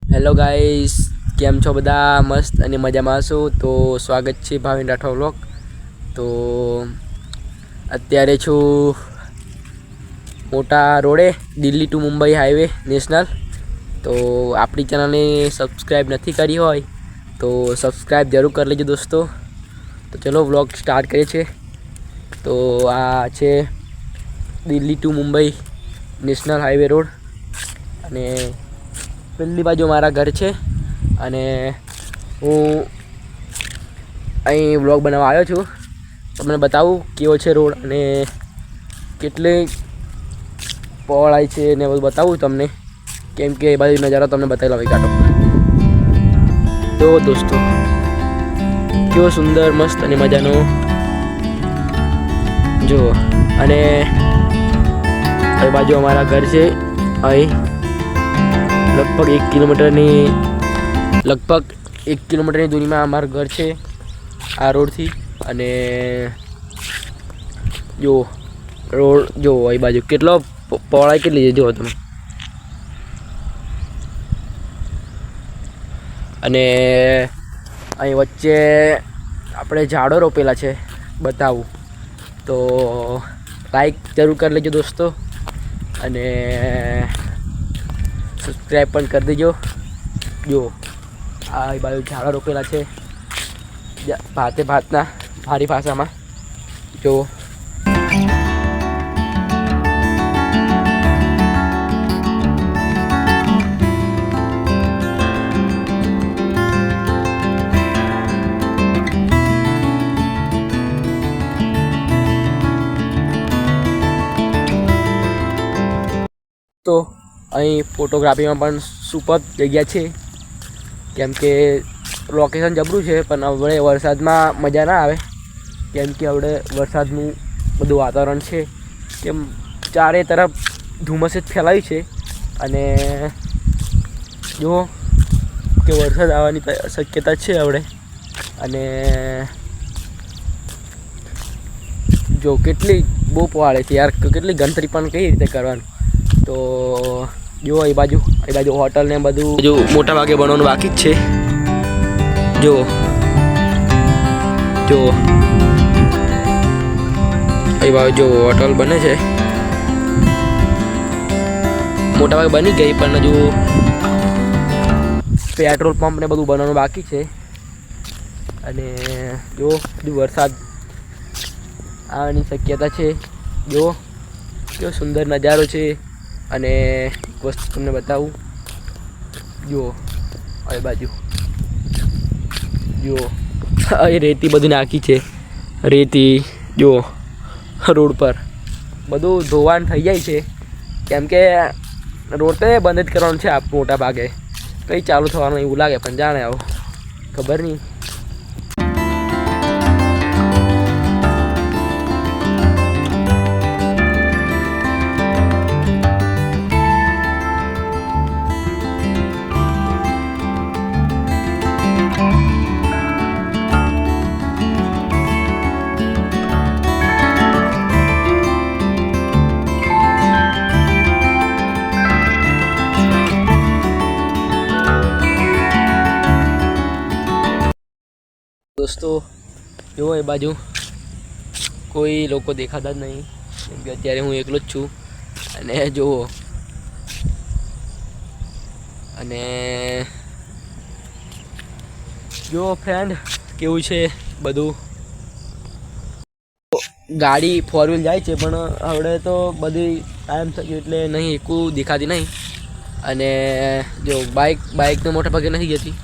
Hello guys, કેમ છો બધા? મસ્ત અને મજામાં છો તો સ્વાગત છે ભાવિન રાઠોડ વ્લોગ. તો અત્યારે છું મોટા રોડે, Delhi to Mumbai highway national. તો આપણી ચેનલને સબસ્ક્રાઈબ નથી કરી હોય તો સબસ્ક્રાઈબ જરૂર કરી લેજો દોસ્તો. તો ચલો વ્લોગ સ્ટાર્ટ કરીએ છીએ. તો આ છે Delhi to Mumbai national highway road અને પેલી બાજુ મારા ઘર છે અને હું અહીં વ્લોગ બનાવવા આવ્યો છું. તમને બતાવું કેવો છે રોડ અને કેટલી પહોળાઈ છે ને બધું બતાવું તમને, કેમ કે એ બાજુ નજારો તમને બતાવેલો હોય કાઢો. તો દોસ્તો કેવો સુંદર મસ્ત અને મજાનો જુઓ. અને એ બાજુ અમારા ઘર છે. અહીં લગભગ 1 કિલોમીટરની દૂરીમાં અમારું ઘર છે આ રોડથી. અને જો રોડ જો એ બાજુ કેટલો પહોળાઈ કેટલી છે જુઓ તમે. અને અહીં વચ્ચે આપણે ઝાડો રોપેલા છે, બતાવું તો લાઈક જરૂર કરી લેજો દોસ્તો અને સબસ્ક્રાઈબ પણ કરી દેજો. જો આ બાજુ ઝાડા રોપેલા છે ભાતના મારી ભાષામાં. જો તો અહીં ફોટોગ્રાફીમાં પણ સુપર જગ્યા છે, કેમ કે લોકેશન જબરું છે. પણ હવે વરસાદમાં મજા ના આવે, કેમ કે હવે વરસાદનું બધું વાતાવરણ છે, કેમ ચારે તરફ ધુમ્મસ જ ફેલાયું છે. અને જુઓ કે વરસાદ આવવાની શક્યતા છે હવે. અને જો કેટલી બહુ પહાડે છે યાર, કેટલી ગણતરી પણ કઈ રીતે કરવાનું. તો જુઓ એ બાજુ હોટલ ને બધું જો મોટા ભાગે બનવાનું બાકી જ છે. જુઓ એ બાજુ જો હોટલ બને છે, મોટા ભાગે બની ગઈ, પણ હજુ પેટ્રોલ પંપ ને બધું બનવાનું બાકી છે. અને જો વરસાદ આવવાની શક્યતા છે. જો કેવો સુંદર નજારો છે. અને એક વસ્તુ તમને બતાવું, જુઓ એ બાજુ જુઓ એ રેતી બધું નાખી છે. રેતી જુઓ રોડ પર બધું ધોવાણ થઈ જાય છે, કેમ કે રોડ તો બંધ જ કરવાનું છે મોટા ભાગે. કંઈ ચાલુ થવાનું એવું લાગે, પણ જાણે આવું ખબર નહીં. દોસ્તો જુઓ એ બાજુ કોઈ લોકો દેખાતા જ નહીં, કેમ કે અત્યારે હું એકલો જ છું. અને જુઓ અને જુઓ ફ્રેન્ડ કેવું છે બધું. ગાડી 4 વ્હીલ જાય છે, પણ હવે તો બધી ટાઈમ થઈ ગયો એટલે નહીં એકું દેખાતી નહીં. અને જો બાઇક તો મોટા ભાગે નથી જતી.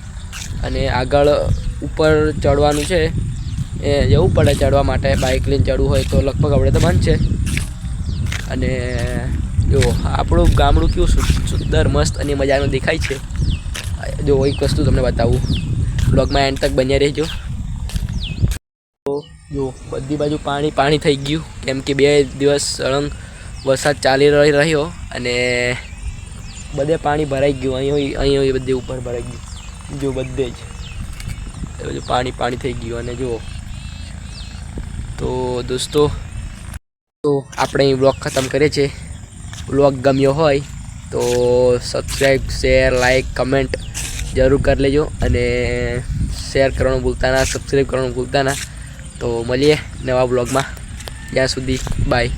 અને આગળ ઉપર ચડવાનું છે, એ જવું પડે ચડવા માટે. બાઇક લઈને ચડવું હોય તો લગભગ આપણે તો બંધ છે. અને જો આપણું ગામડું કેવું સુંદર મસ્ત અને મજાનું દેખાય છે. જો એક વસ્તુ તમને બતાવું, બ્લોગમાં એન્ડ તક બન્યા રહેજો. તો જો બધી બાજુ પાણી થઈ ગયું, કેમ કે 2 દિવસ સળંગ વરસાદ ચાલી રહ્યો અને બધે પાણી ભરાઈ ગયું. અહીં બધે ઉપર ભરાઈ ગયું, જો બધે જ બધું પાણી થઈ ગયું. અને જુઓ તો દોસ્તો તો આપણે વ્લોગ ખતમ કરીએ છીએ. વ્લોગ ગમ્યો હોય તો સબસ્ક્રાઈબ, શેર, લાઈક, કમેન્ટ જરૂર કરી લેજો અને શેર કરવાનું ભૂલતા ના, સબસ્ક્રાઈબ કરવાનું ભૂલતા ના. તો મળીએ નવા બ્લોગમાં. ત્યાં સુધી બાય.